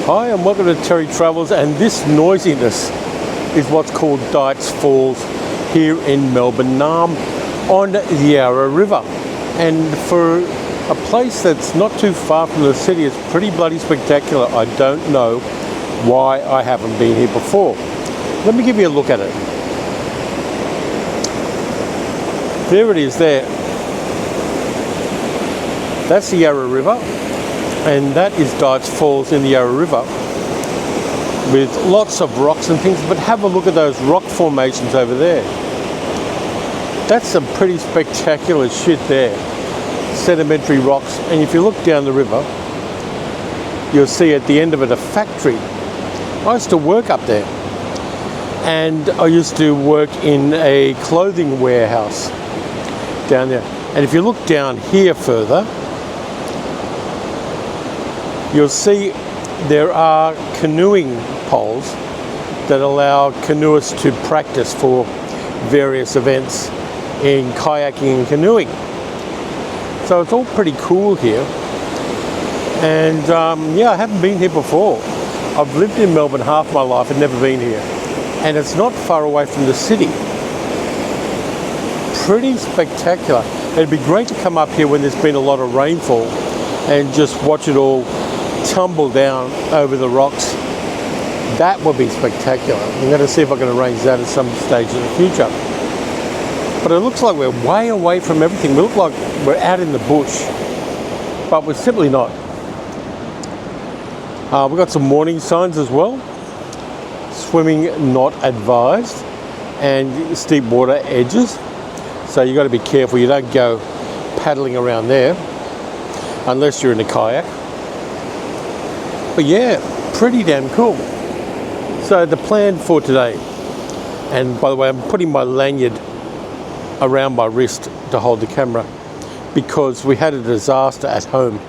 Hi and welcome to Terry Travels, and this noisiness is what's called Dights Falls here in Melbourne, Narrm, on the Yarra River. And for a place that's not too far from the city, it's pretty bloody spectacular. I don't know why I haven't been here before. Let me give you a look at it. There it is there. That's the Yarra River, and that is Dights Falls in the Yarra River, with lots of rocks and things. But have a look at those rock formations over there. That's some pretty spectacular shit there. Sedimentary rocks. And if you look down the river, you'll see at the end of it a factory. I used to work up there, and I used to work in a clothing warehouse down there. And if you look down here further, you'll see there are canoeing poles that allow canoeists to practice for various events in kayaking and canoeing. So it's all pretty cool here. And yeah, I haven't been here before. I've lived in Melbourne half my life and never been here. And it's not far away from the city. Pretty spectacular. It'd be great to come up here when there's been a lot of rainfall and just watch it all tumble down over the rocks. That would be spectacular. I'm going to see if I can arrange that at some stage in the future. But it looks like we're way away from everything. We look like we're out in the bush, but we're simply not. We've got some warning signs as well. Swimming not advised, and steep water edges. So you've got to be careful. You don't go paddling around there unless you're in a kayak. But yeah, pretty damn cool. So the plan for today, and by the way, I'm putting my lanyard around my wrist to hold the camera because we had a disaster at home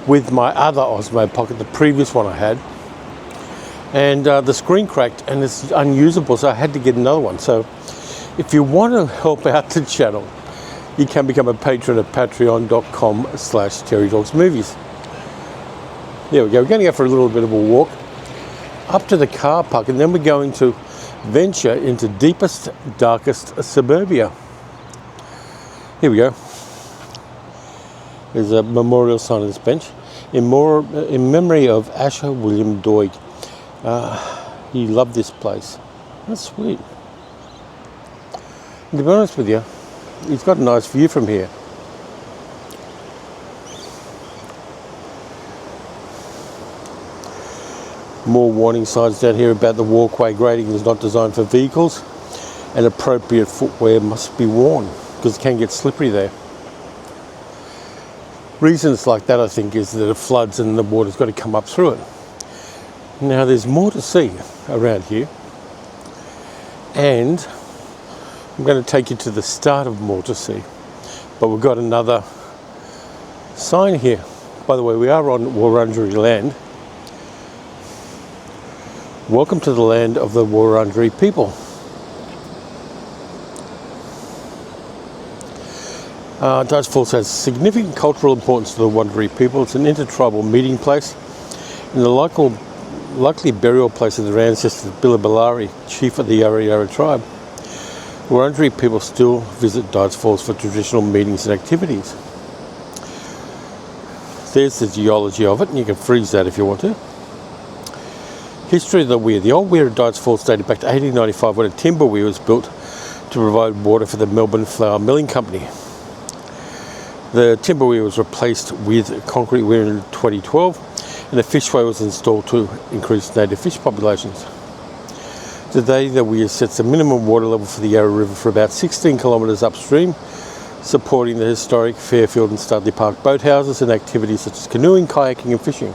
with my other Osmo Pocket, the previous one I had, and the screen cracked and it's unusable, so I had to get another one. So if you want to help out the channel, you can become a patron at patreon.com/TerryTalksMovies. There we go. We're going to go for a little bit of a walk up to the car park, and then we're going to venture into deepest, darkest suburbia. Here we go. There's a memorial sign on this bench in memory of Asher William Doig. He loved this place. That's sweet. And to be honest with you, he's got a nice view from here. More warning signs down here about the walkway grading is not designed for vehicles, and appropriate footwear must be worn because it can get slippery there. Reasons like that, I think, is that it floods and the water's got to come up through it. Now there's more to see around here, and I'm going to take you to the start of more to see, but we've got another sign here. By the way, we are on Wurundjeri land. Welcome to the land of the Wurundjeri people. Dights Falls has significant cultural importance to the Wurundjeri people. It's an intertribal meeting place and the likely burial place of their ancestor Billabillari, chief of the Yarra Yarra tribe. Wurundjeri people still visit Dights Falls for traditional meetings and activities. There's the geology of it, and you can freeze that if you want to. History of the weir. The old weir at Dights Falls dated back to 1895 when a timber weir was built to provide water for the Melbourne Flour Milling Company. The timber weir was replaced with a concrete weir in 2012, and a fishway was installed to increase native fish populations. Today the weir sets the minimum water level for the Yarra River for about 16 kilometres upstream, supporting the historic Fairfield and Studley Park boathouses and activities such as canoeing, kayaking and fishing.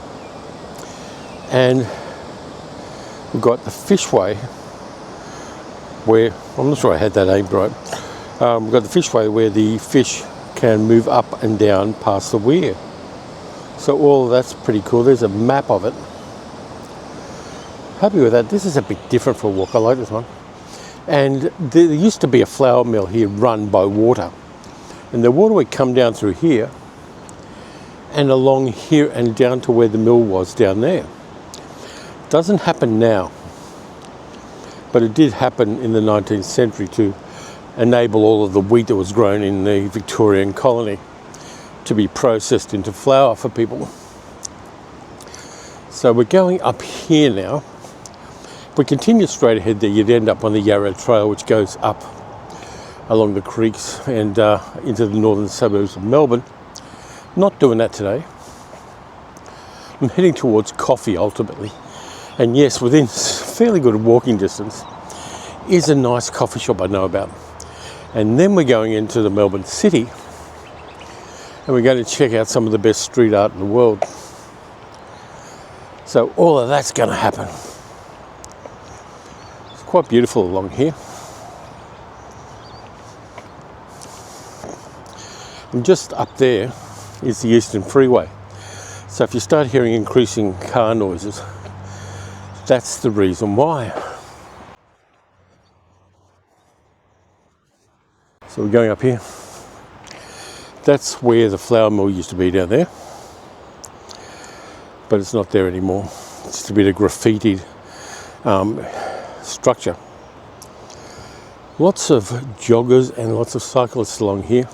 And we've got the fishway where, I'm not sure I had that aimed right, we've got the fishway where the fish can move up and down past the weir. So all of that's pretty cool. There's a map of it. Happy with that. This is a bit different for a walk. I like this one. And there used to be a flour mill here run by water. And the water would come down through here and along here and down to where the mill was down there. Doesn't happen now, but it did happen in the 19th century to enable all of the wheat that was grown in the Victorian colony to be processed into flour for people. So we're going up here now. If we continue straight ahead there, you'd end up on the Yarra Trail, which goes up along the creeks and into the northern suburbs of Melbourne. Not doing that today. I'm heading towards coffee ultimately. And yes, within fairly good walking distance is a nice coffee shop I know about. And then we're going into the Melbourne city and we're going to check out some of the best street art in the world. So all of that's going to happen. It's quite beautiful along here. And just up there is the Eastern Freeway. So if you start hearing increasing car noises, that's the reason why. So we're going up here. That's where the flour mill used to be down there. But it's not there anymore. It's just a bit of graffitied structure. Lots of joggers and lots of cyclists along here.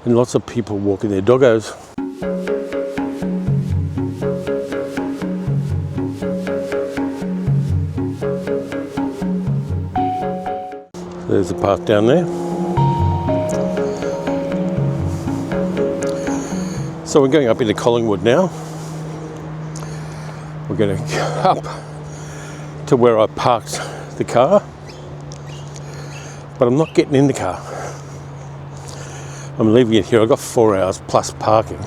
And lots of people walking their doggos. There's a path down there. So we're going up into Collingwood now. We're going to go up to where I parked the car. But I'm not getting in the car. I'm leaving it here. I've got 4 hours plus parking.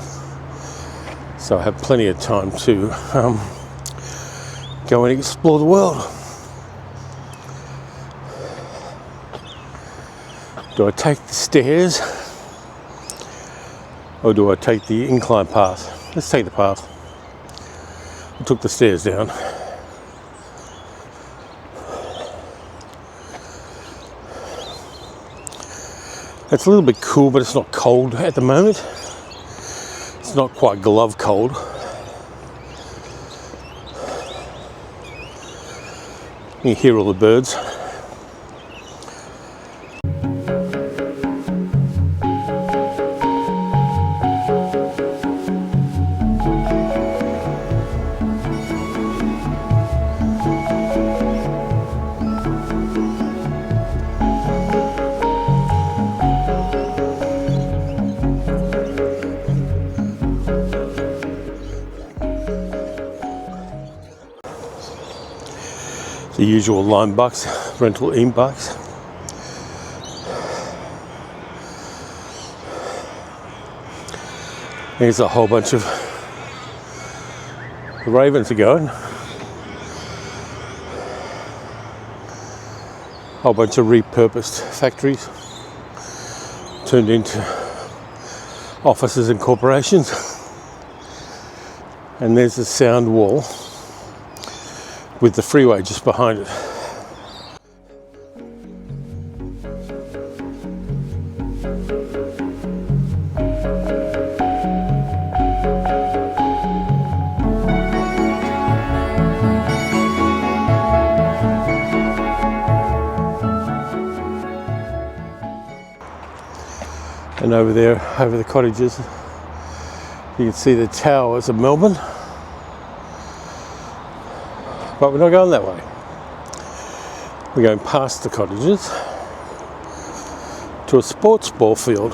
So I have plenty of time to go and explore the world. Do I take the stairs or do I take the incline path? Let's take the path. I took the stairs down. It's a little bit cool, but it's not cold at the moment. It's not quite glove cold. You can hear all the birds. The usual line bucks, rental bucks. Here's a whole bunch of the ravens are going. Whole bunch of repurposed factories turned into offices and corporations. And there's a sound wall with the freeway just behind it. And over there, over the cottages, you can see the towers of Melbourne. But we're not going that way. We're going past the cottages to a sports ball field,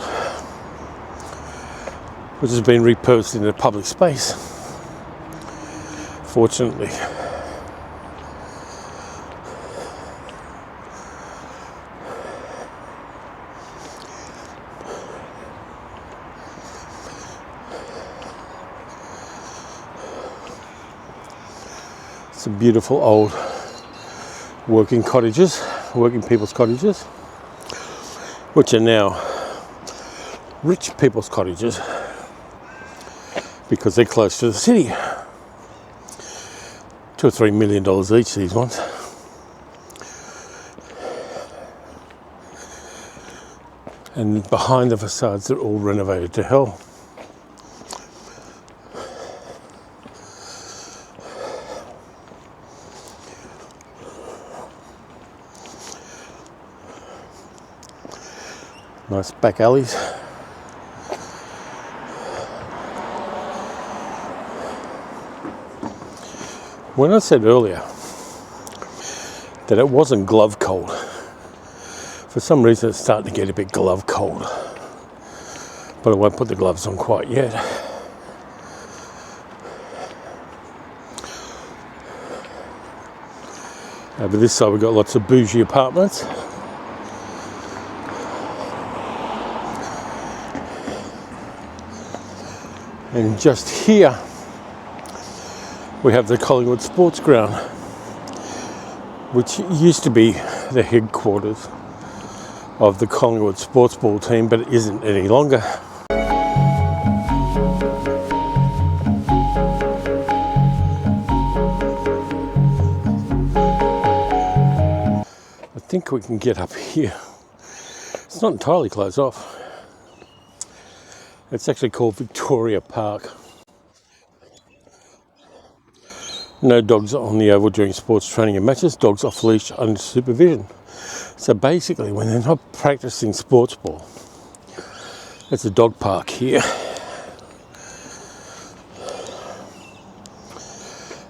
which has been repurposed into public space, fortunately. Some beautiful old working people's cottages, which are now rich people's cottages because they're close to the city. $2 or $3 million each, these ones. And behind the facades, they're all renovated to hell. Nice back alleys. When I said earlier that it wasn't glove cold, for some reason it's starting to get a bit glove cold, but I won't put the gloves on quite yet. Over this side we've got lots of bougie apartments. And just here we have the Collingwood Sports Ground, which used to be the headquarters of the Collingwood sportsball team, but it isn't any longer. I think we can get up here. It's not entirely closed off. It's actually called Victoria Park. No dogs on the oval during sports training and matches. Dogs off leash under supervision. So basically, when they're not practicing sports ball, it's a dog park here.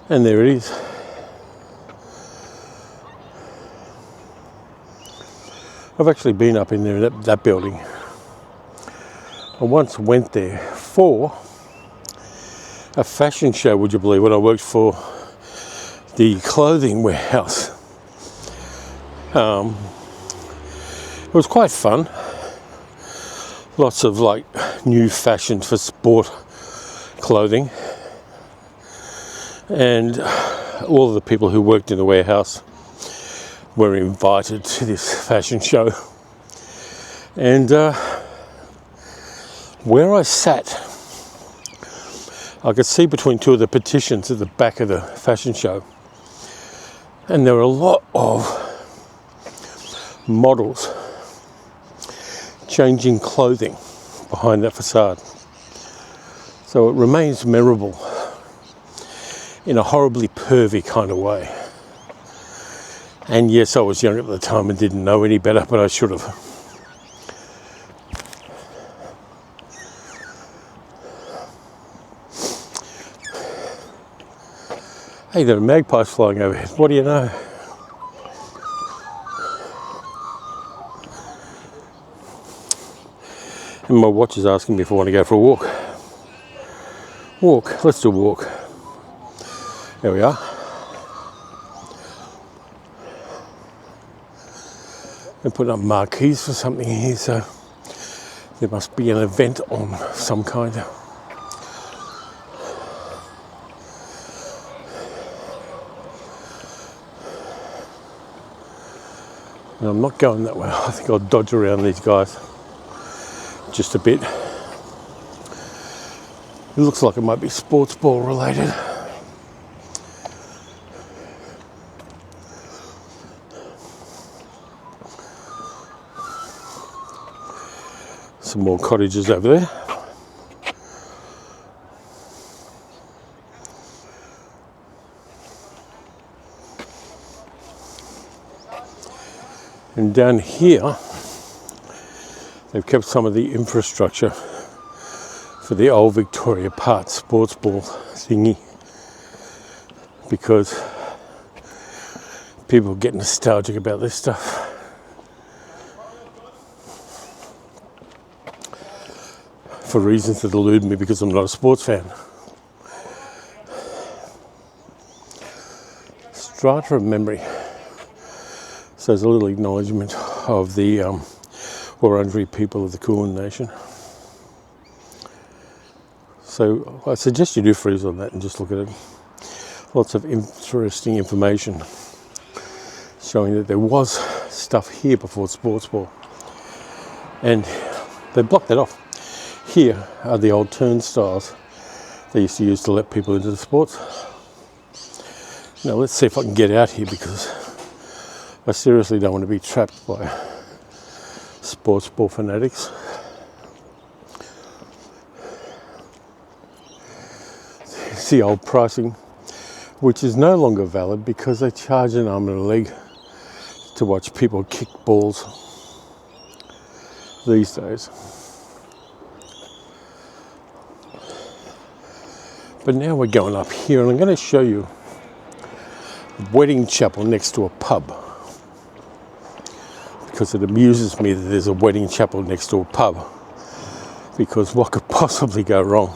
And there it is. I've actually been up in there, that building. I once went there for a fashion show, would you believe, when I worked for the clothing warehouse. It was quite fun. Lots of like new fashions for sport clothing. And all of the people who worked in the warehouse were invited to this fashion show. And where I sat, I could see between two of the petitions at the back of the fashion show, and there were a lot of models changing clothing behind that facade. So it remains memorable in a horribly pervy kind of way. And yes, I was young at the time and didn't know any better, but I should have. Hey, there are magpies flying overhead. What do you know? And my watch is asking me if I want to go for a walk. Walk. Let's do a walk. There we are. They're putting up marquees for something here, so there must be an event on some kind. And I'm not going that way. I think I'll dodge around these guys just a bit. It looks like it might be sports ball related. Some more cottages over there. And down here, they've kept some of the infrastructure for the old Victoria Park sports ball thingy, because people get nostalgic about this stuff. For reasons that elude me because I'm not a sports fan. Strata of memory. So there's a little acknowledgement of the Wurundjeri people of the Kulin Nation. So I suggest you do freeze on that and just look at it. Lots of interesting information showing that there was stuff here before sports ball. And they blocked that off. Here are the old turnstiles they used to use to let people into the sports. Now let's see if I can get out here, because I seriously don't want to be trapped by sports ball fanatics. It's the old pricing, which is no longer valid because they charge an arm and a leg to watch people kick balls. these days. But now we're going up here, and I'm going to show you a wedding chapel next to a pub, because it amuses me that there's a wedding chapel next to a pub, because what could possibly go wrong?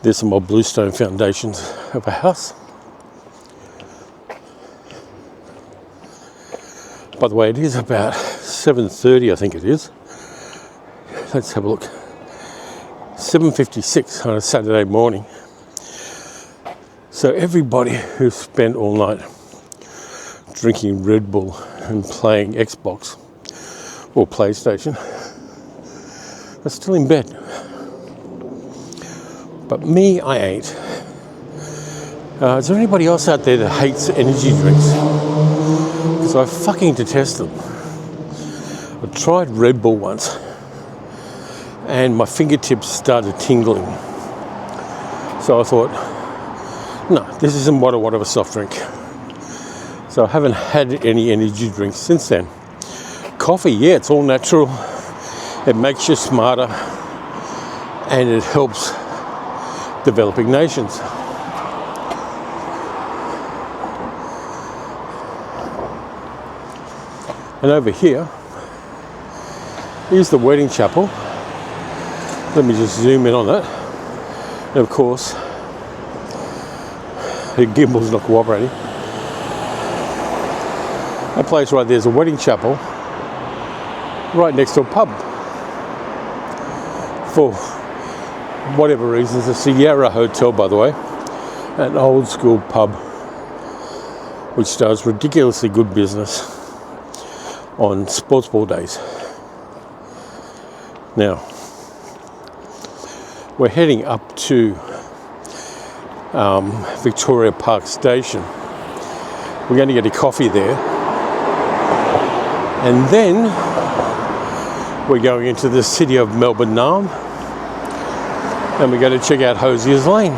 There's some old bluestone foundations of a house. By the way, it is about 7:30, I think it is. Let's have a look. 7:56 on a Saturday morning. So everybody who spent all night drinking Red Bull and playing Xbox or PlayStation are still in bed. But me, I ain't. Is there anybody else out there that hates energy drinks? Because I fucking detest them. I tried Red Bull once, and my fingertips started tingling. So I thought, no, this isn't what I want of a soft drink. So I haven't had any energy drinks since then. Coffee, yeah, it's all natural. It makes you smarter, and it helps developing nations. And over here is the wedding chapel. Let me just zoom in on that. And of course, the gimbal's not cooperating. That place right there is a wedding chapel right next to a pub. For whatever reasons, it's the Yarra Hotel, by the way, an old school pub which does ridiculously good business on sportsball days. Now, we're heading up to Victoria Park Station. We're going to get a coffee there, and then we're going into the city of Melbourne, Narrm, and we're going to check out Hosier's Lane.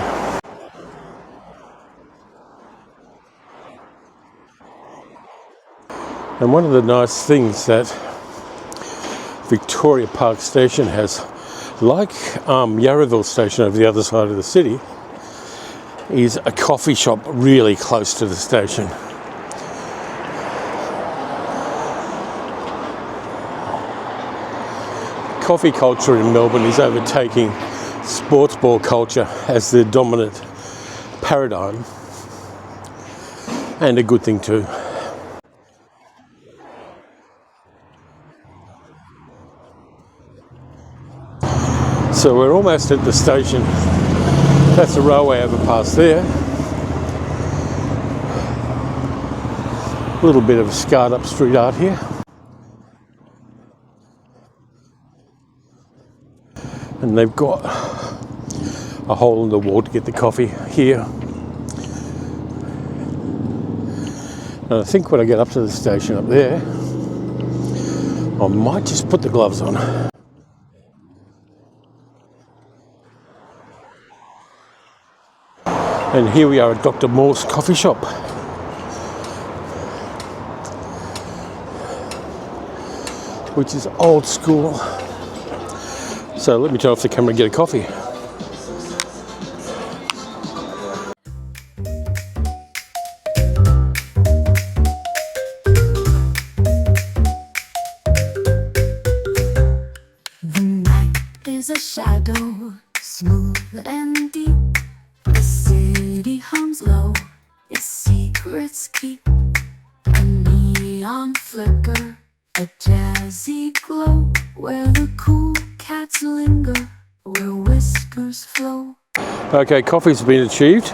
And one of the nice things that Victoria Park Station has, like Yarraville Station over the other side of the city, is a coffee shop really close to the station. Coffee culture in Melbourne is overtaking sportsball culture as the dominant paradigm, and a good thing too. So we're almost at the station. That's the railway overpass there. A little bit of scarred up street art here. And they've got a hole in the wall to get the coffee here. And I think when I get up to the station up there, I might just put the gloves on. And here we are at Dr. Moore's coffee shop. Which is old school. So let me turn off the camera and get a coffee. The night is a shadow, smooth and deep. The city hums low, its secrets keep. A neon flicker, a jazzy glow, where the cool cats linger, where whiskers flow. Okay, coffee's been achieved.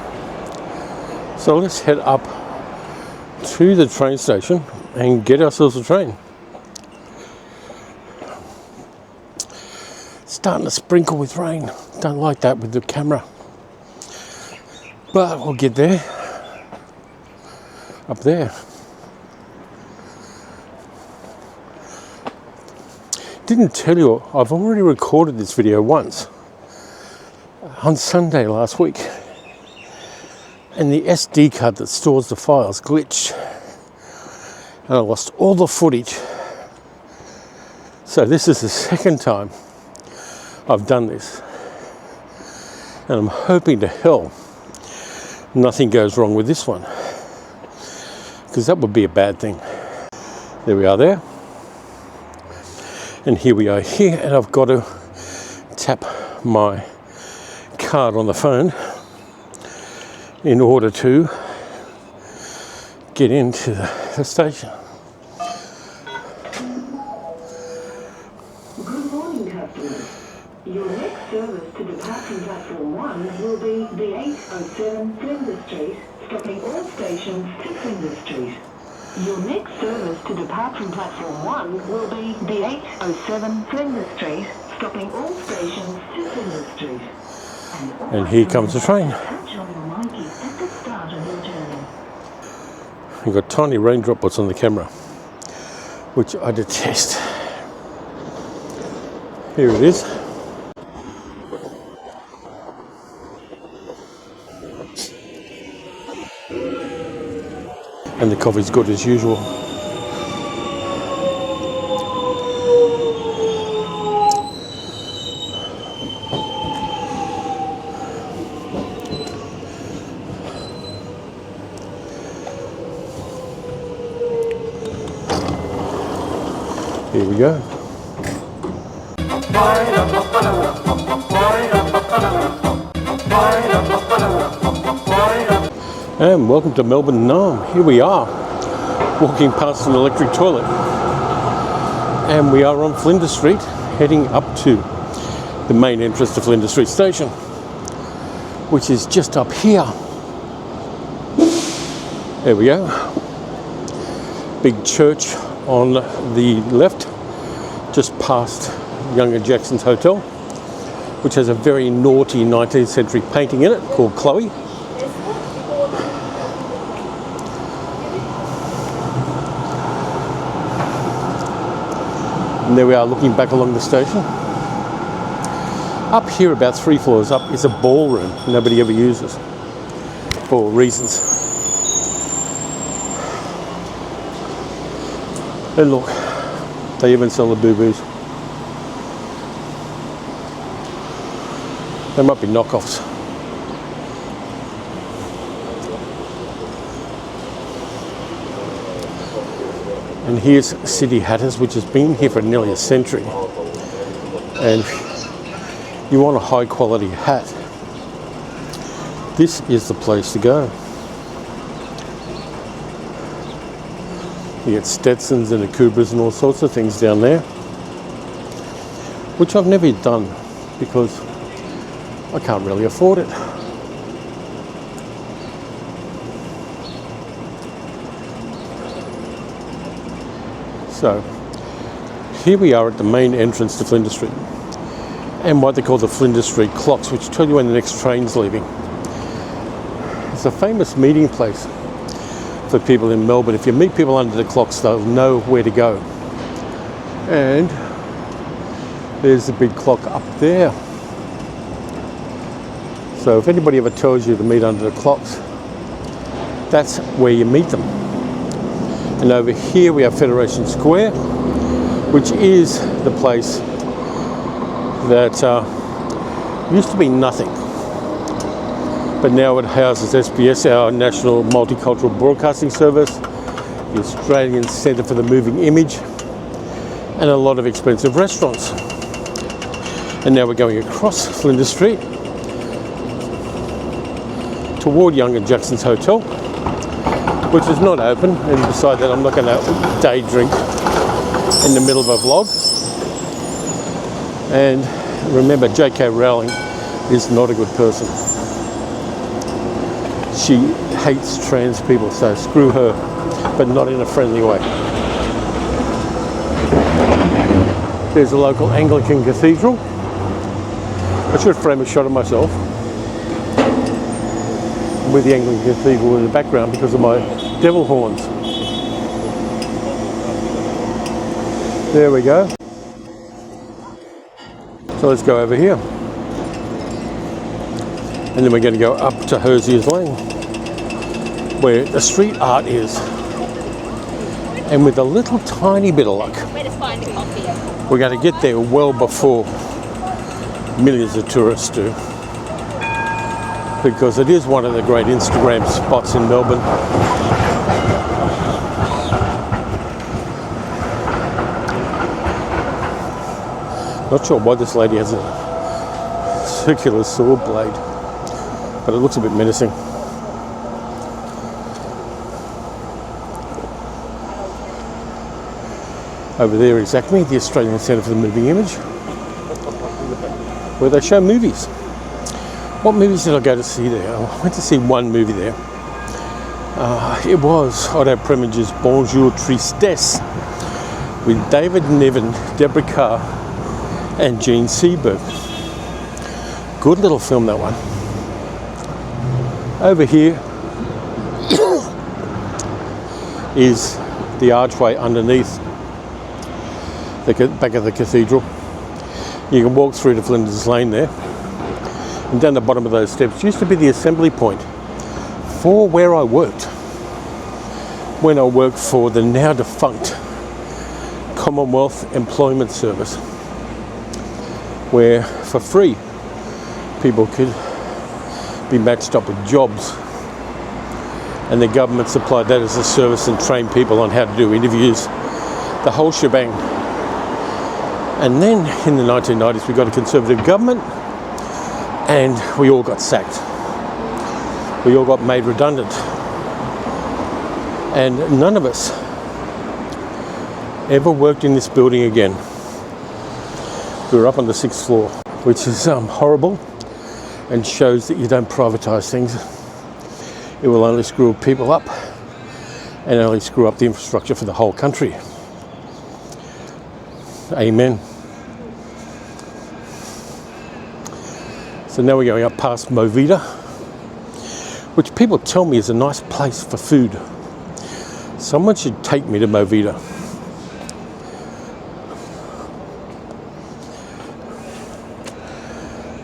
So let's head up to the train station and get ourselves a train. It's starting to sprinkle with rain. Don't like that with the camera. But we'll get there. Up there. Didn't tell you, I've already recorded this video once on Sunday last week, and the SD card that stores the files glitched, and I lost all the footage. So this is the second time I've done this, and I'm hoping to hell nothing goes wrong with this one, because that would be a bad thing. There we are there, and here we are here, and I've got to tap my card on the phone in order to get into the station. Good morning, customers. Your next service to depart from platform 1 will be the 807 Flinders Street, stopping all stations to Flinders Street. Your next service to depart from platform 1 will be the 807 Flinders Street, stopping all stations to Flinders Street. And here comes the train. You've got tiny rain droplets on the camera, which I detest. Here it is. And the coffee's good as usual. Here we go. And welcome to Melbourne Narrm. Here we are, walking past an electric toilet. And we are on Flinders Street, heading up to the main entrance to Flinders Street Station, which is just up here. There we go. Big church on the left, just past Younger Jackson's Hotel, which has a very naughty 19th century painting in it called Chloe. And there we are, looking back along the station. Up here, about 3 floors up, is a ballroom nobody ever uses for reasons. And look, they even sell the boo-boos. They might be knockoffs. And here's City Hatters, which has been here for nearly a century. And you want a high quality hat, this is the place to go. You get Stetsons and Akubras and all sorts of things down there, which I've never done because I can't really afford it. So here we are at the main entrance to Flinders Street, and what they call the Flinders Street clocks, which tell you when the next train's leaving. It's a famous meeting place for people in Melbourne. If you meet people under the clocks, they'll know where to go. And there's the big clock up there. So if anybody ever tells you to meet under the clocks, that's where you meet them. And over here we have Federation Square, which is the place that used to be nothing, but now it houses SBS, our national multicultural broadcasting service, the Australian Centre for the Moving Image, and a lot of expensive restaurants. And now we're going across Flinders Street toward Younger Jackson's Hotel, which is not open, and beside that I'm not going to day drink in the middle of a vlog. And remember, J.K. Rowling is not a good person. She hates trans people, so screw her, but not in a friendly way. There's a local Anglican cathedral. I should frame a shot of myself with the Anglican cathedral in the background because of my devil horns. There we go. So let's go over here. And then we're going to go up to Hosier Lane. where the street art is. And with a little tiny bit of luck, we're going to get there well before millions of tourists do, because it is one of the great Instagram spots in Melbourne. Not sure why this lady has a circular saw blade, but it looks a bit menacing. Over there is ACME, the Australian Centre for the Moving Image, where they show movies. What movies did I go to see there? I went to see one movie there. It was Otto Preming's Bonjour Tristesse with David Niven, Deborah Carr and Gene Seberg. Good little film, that one. Over here is the archway underneath the back of the cathedral. You can walk through to Flinders Lane there, and down the bottom of those steps used to be the assembly point for where I worked when I worked for the now defunct Commonwealth Employment Service, where for free people could be matched up with jobs, and the government supplied that as a service and trained people on how to do interviews, the whole shebang. And then in the 1990s we got a Conservative government and we all got sacked. We all got made redundant. And none of us ever worked in this building again. We were up on the 6th floor, which is horrible and shows that you don't privatise things. It will only screw people up and only screw up the infrastructure for the whole country. Amen. So now we're going up past Movida, which people tell me is a nice place for food. Someone should take me to Movida.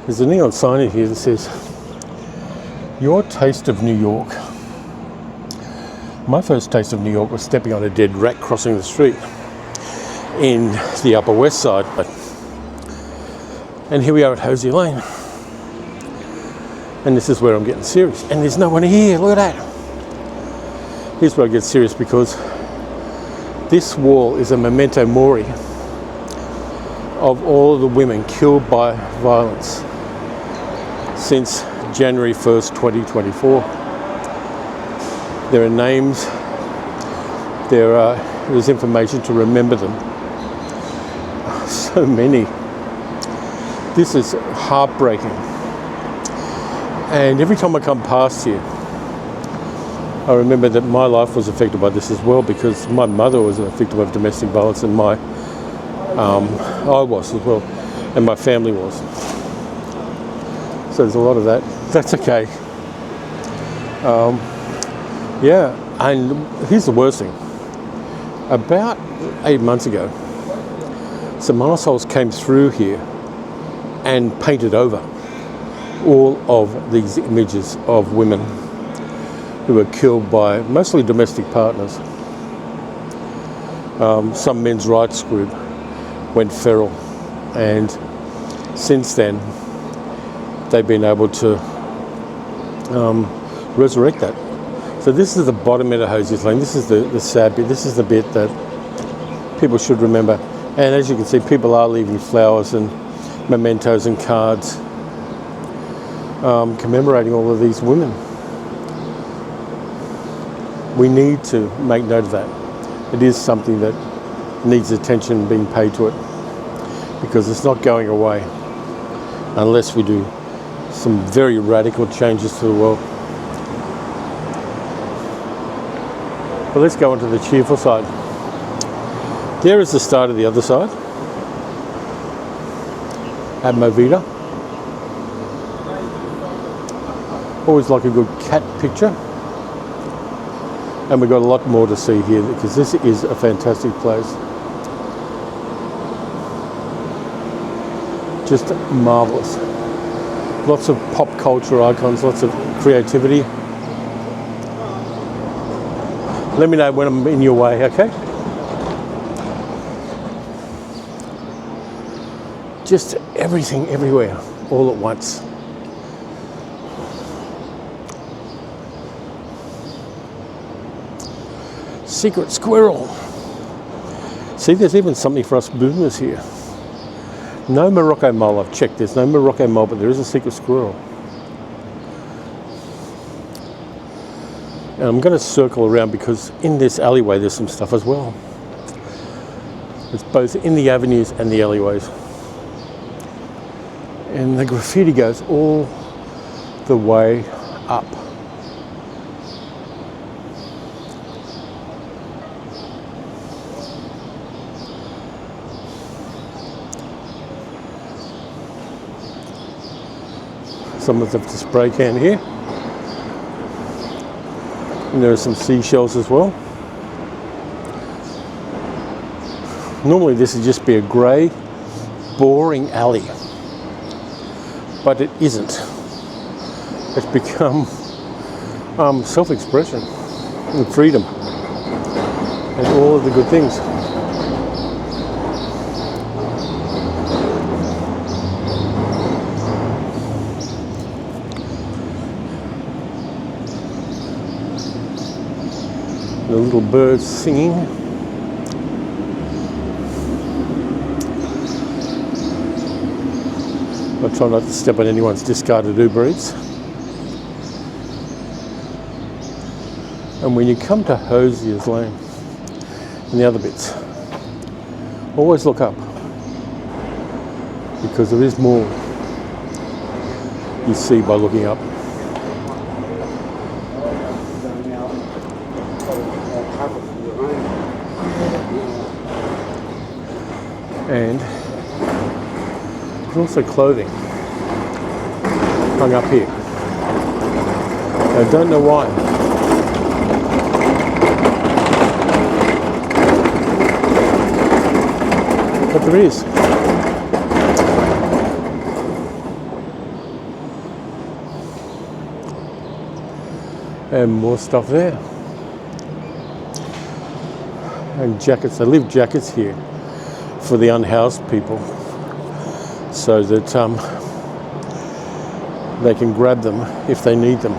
There's a neon sign in here that says, "Your taste of New York." My first taste of New York was stepping on a dead rat crossing the street in the Upper West Side. And here we are at Hosier Lane. And this is where I'm getting serious. And there's no one here, look at that. Here's where I get serious, because this wall is a memento mori of all the women killed by violence since January 1st, 2024. There are names, there's information to remember them. So many. This is heartbreaking. And every time I come past here, I remember that my life was affected by this as well, because my mother was a victim of domestic violence, and I was as well, and my family was. So there's a lot of that. That's okay. Yeah, and here's the worst thing. About 8 months ago, some assholes came through here and painted over all of these images of women who were killed by mostly domestic partners. Some men's rights group went feral, and since then they've been able to resurrect that. So this is the bottom end of Hosier Lane. This is the sad bit. This is the bit that people should remember. And as you can see, people are leaving flowers and mementos and cards commemorating all of these women. We need to make note of that. It is something that needs attention being paid to it, because it's not going away unless we do some very radical changes to the world. But let's go on to the cheerful side. There is the start of the other side at Movida. Always like a good cat picture. And we've got a lot more to see here, because this is a fantastic place. Just marvellous. Lots of pop culture icons, lots of creativity. Let me know when I'm in your way, okay? Just everything everywhere, all at once. Secret squirrel. See, there's even something for us boomers here. No Morocco mole, I've checked. There's no Morocco mole, but there is a secret squirrel. And I'm going to circle around because in this alleyway there's some stuff as well. It's both in the avenues and the alleyways. And the graffiti goes all the way up. Someone's left a spray can here. And there are some seashells as well. Normally this would just be a grey, boring alley. But it isn't. It's become self-expression and freedom and all of the good things. The little birds singing. I try not to step on anyone's discarded Uber Eats. And when you come to Hosier Lane and the other bits, always look up, because there is more you see by looking up. And there's also clothing hung up here. I don't know why. But there is. And more stuff there. And jackets. They leave jackets here for the unhoused people, so that they can grab them if they need them.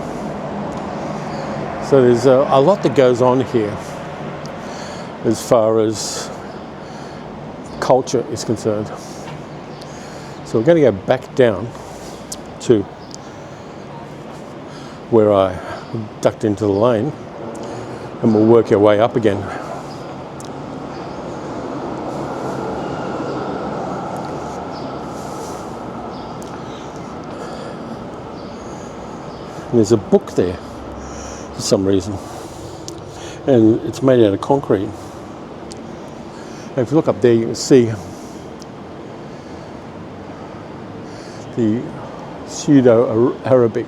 So there's a lot that goes on here as far as culture is concerned. So we're going to go back down to where I ducked into the lane, and we'll work our way up again. And there's a book there for some reason, and it's made out of concrete. And if you look up there, you can see the pseudo-Arabic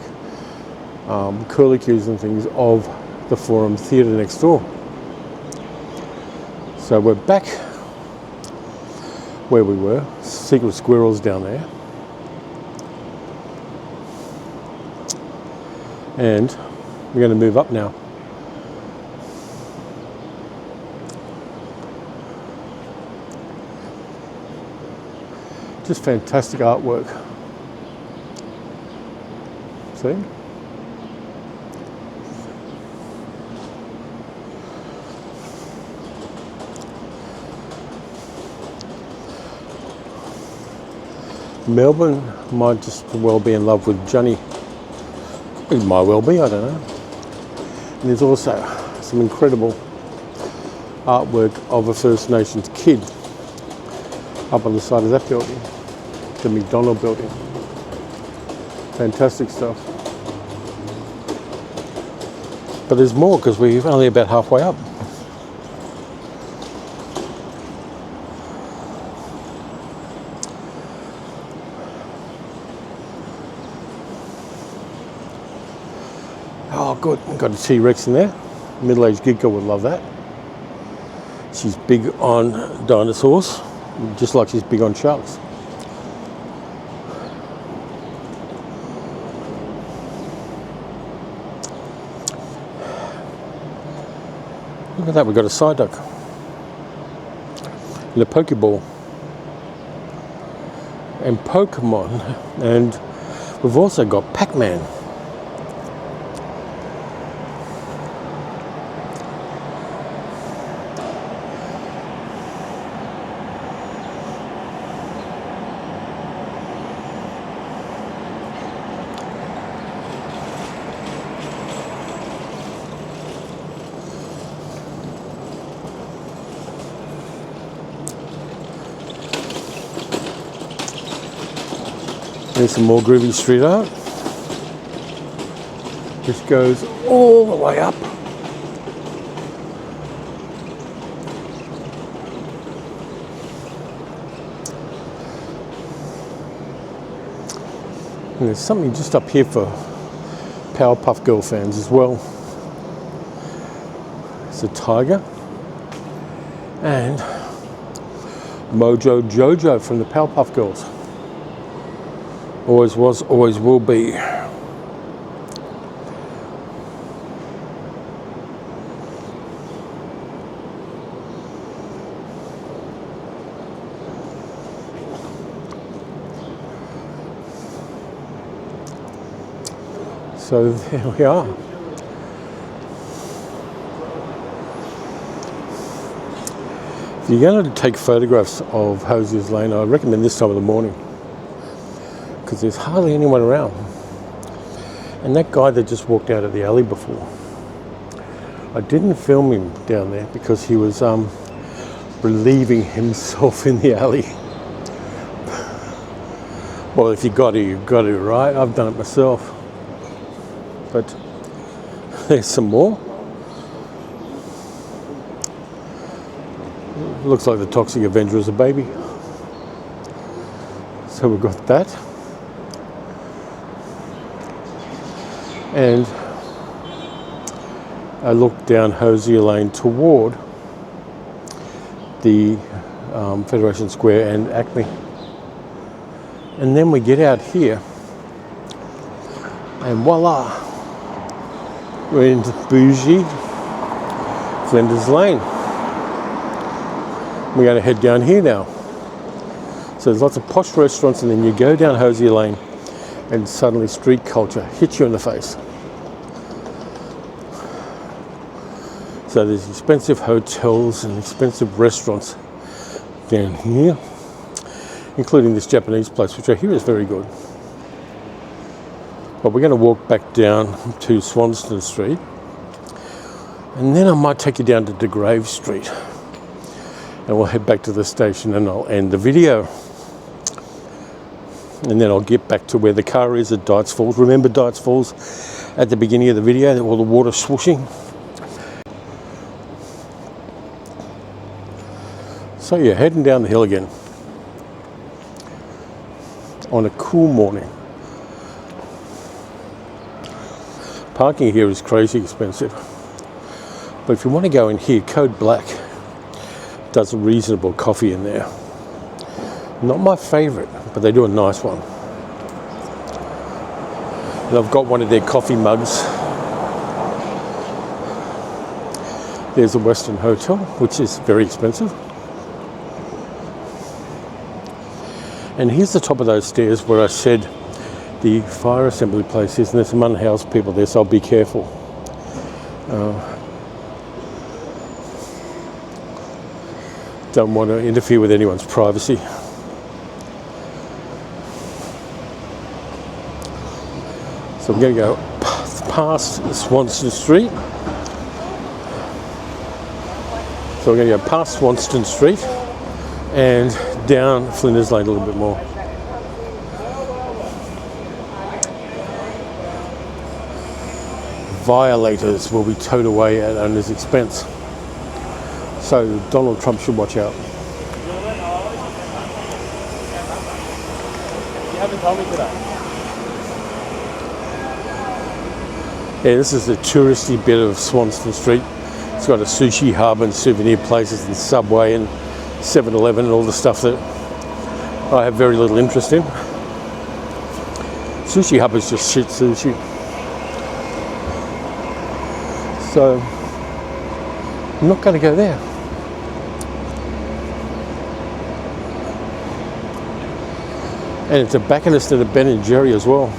curlicues and things of the Forum Theatre next door. So we're back where we were. Secret squirrels down there. And we're going to move up now. Just fantastic artwork. See? Melbourne might just well be in love with Johnny. It might well be, I don't know. And there's also some incredible artwork of a First Nations kid up on the side of that building, the McDonald building. Fantastic stuff. But there's more because we're only about halfway up. Oh, good. Got a T-Rex in there. Middle-aged gig girl would love that. She's big on dinosaurs, just like she's big on sharks. Look at that, we've got a side duck and a Pokeball and Pokemon, and we've also got Pac-Man. There's some more groovy street art. This goes all the way up. And there's something just up here for Powerpuff Girl fans as well. It's a tiger. And Mojo Jojo from the Powerpuff Girls. Always was, always will be. So there we are. If you're going to take photographs of Hosier Lane, I recommend this time of the morning, because there's hardly anyone around. And that guy that just walked out of the alley before, I didn't film him down there because he was relieving himself in the alley. Well, if you got to, you've got to, right? I've done it myself. But there's some more. Looks like the Toxic Avenger is a baby. So we've got that. And I look down Hosier Lane toward the Federation Square and Acme. And then we get out here and voila, we're into bougie Flinders Lane. We're going to head down here now. So there's lots of posh restaurants, and then you go down Hosier Lane and suddenly street culture hits you in the face. So there's expensive hotels and expensive restaurants down here, including this Japanese place, which I hear is very good. But we're going to walk back down to Swanston Street, and then I might take you down to De Grave Street, and we'll head back to the station and I'll end the video. And then I'll get back to where the car is at Dights Falls. Remember Dights Falls at the beginning of the video, all the water swooshing? So you're heading down the hill again on a cool morning. Parking here is crazy expensive. But if you want to go in here, Code Black does a reasonable coffee in there. Not my favourite, but they do a nice one. And I've got one of their coffee mugs. There's a Western Hotel, which is very expensive. And here's the top of those stairs where I said the fire assembly place is, and there's some unhoused people there, so I'll be careful. Don't want to interfere with anyone's privacy. So I'm going to go past Swanston Street. So we're going to go past Swanston Street and down Flinders Lane a little bit more. Violators will be towed away at owner's expense. So Donald Trump should watch out. You haven't told me today. Yeah, this is the touristy bit of Swanston Street. It's got a sushi hub and souvenir places and Subway and 7-Eleven and all the stuff that I have very little interest in. Sushi hub is just shit sushi. So I'm not going to go there. And it's a tobacconist to the Ben & Jerry as well.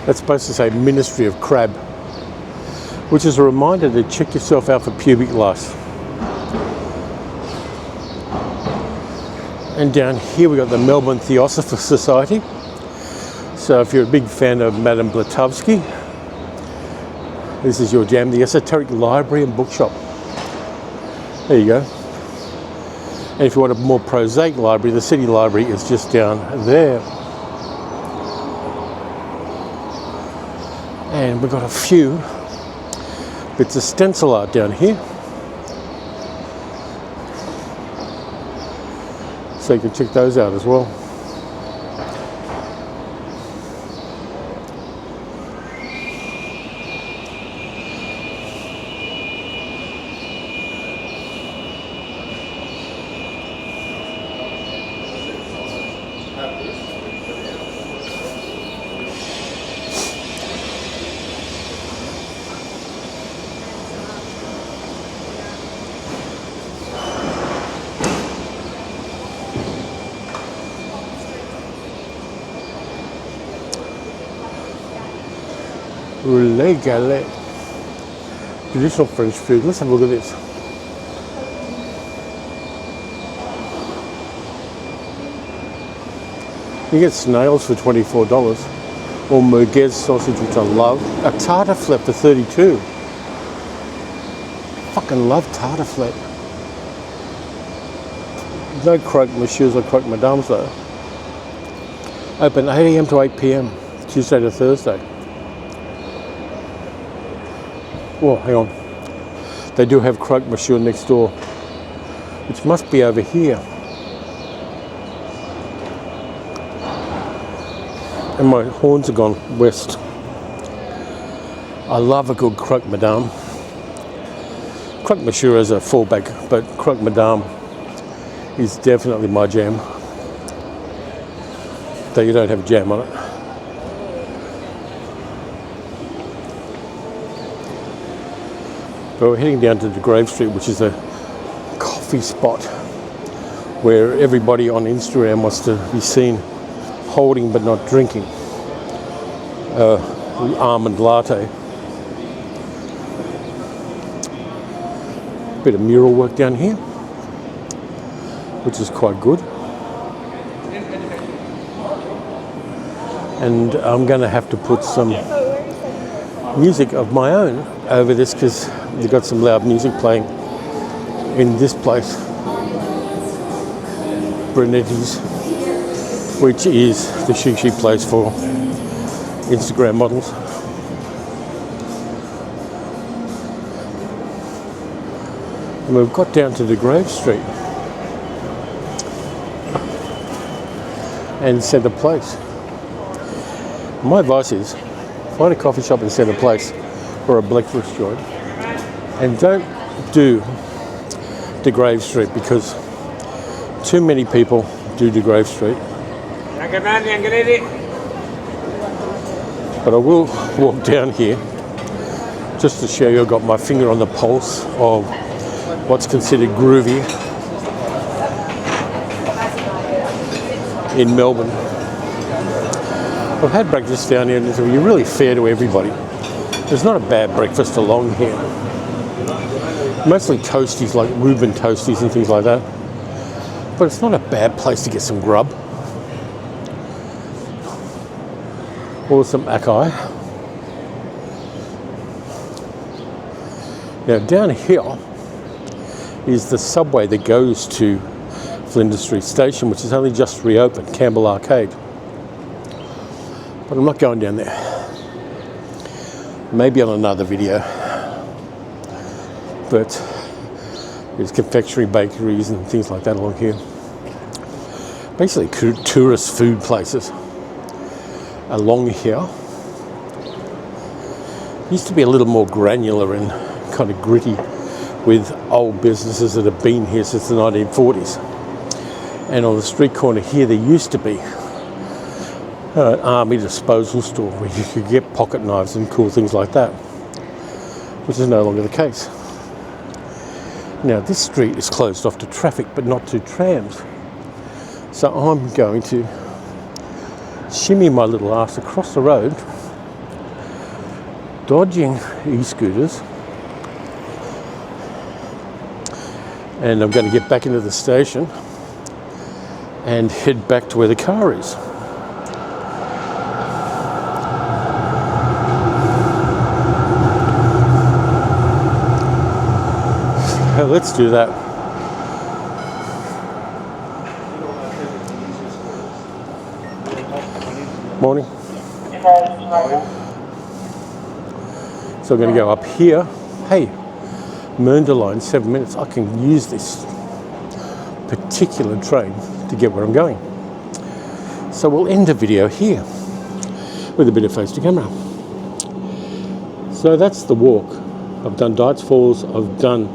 That's supposed to say Ministry of Crab, which is a reminder to check yourself out for pubic lice. And down here we got the Melbourne Theosopher Society. So if you're a big fan of Madame Blavatsky, this is your jam, the Esoteric Library and Bookshop. There you go. And if you want a more prosaic library, the City Library is just down there. And we've got a few bits of stencil art down here. So you can check those out as well. Roulette galette. Traditional French food. Let's have a look at this. You get snails for $24. Or merguez sausage, which I love. A tartiflette for $32. Fucking love tartiflette. No croque monsieurs or croque madames though. Open 8 AM to 8 PM, Tuesday to Thursday. Oh, hang on. They do have croque monsieur next door, which must be over here. And my horns are gone west. I love a good croque madame. Croque monsieur is a fallback, but croque madame is definitely my jam. Though you don't have jam on it. But we're heading down to the Grave Street, which is a coffee spot where everybody on Instagram wants to be seen holding but not drinking almond latte. Bit of mural work down here, which is quite good. And I'm going to have to put some music of my own over this because you've got some loud music playing in this place, Brunetti's, which is the chic place for Instagram models. And we've got down to the Grave Street and Centre Place. My advice is find a coffee shop in Centre Place or a breakfast joint and don't do the Grave Street because too many people do the Grave Street. But I will walk down here just to show you I've got my finger on the pulse of what's considered groovy in Melbourne. I've had breakfast down here and you're really fair to everybody. There's not a bad breakfast along here. Mostly toasties like Reuben toasties and things like that. But it's not a bad place to get some grub. Or some acai. Now down here is the subway that goes to Flinders Street Station, which is only just reopened, Campbell Arcade. But I'm not going down there. maybe on another video. But there's confectionery, bakeries and things like that along here. Basically tourist food places along here. Used to be a little more granular and kind of gritty with old businesses that have been here since the 1940s. And on the street corner here there used to be an army disposal store where you could get pocket knives and cool things like that, which is no longer the case. Now this street is closed off to traffic but not to trams. So I'm going to shimmy my little ass across the road, dodging e-scooters, and I'm going to get back into the station and head back to where the car is. So let's do that. Morning. So I'm going to go up here. Hey, Mernda line, 7 minutes. I can use this particular train to get where I'm going. So we'll end the video here with a bit of face to camera. So that's the walk. I've done Dights Falls, I've done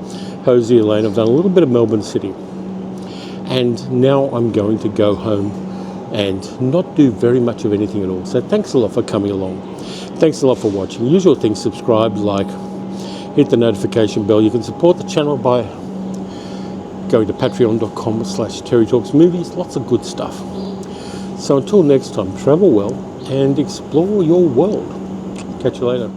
Hosier Lane, I've done a little bit of Melbourne City. And now I'm going to go home and not do very much of anything at all. So thanks a lot for coming along. Thanks a lot for watching. Usual things, subscribe, like, hit the notification bell. You can support the channel by going to patreon.com/terrytalksmovies. Lots of good stuff. So until next time, travel well and explore your world. Catch you later.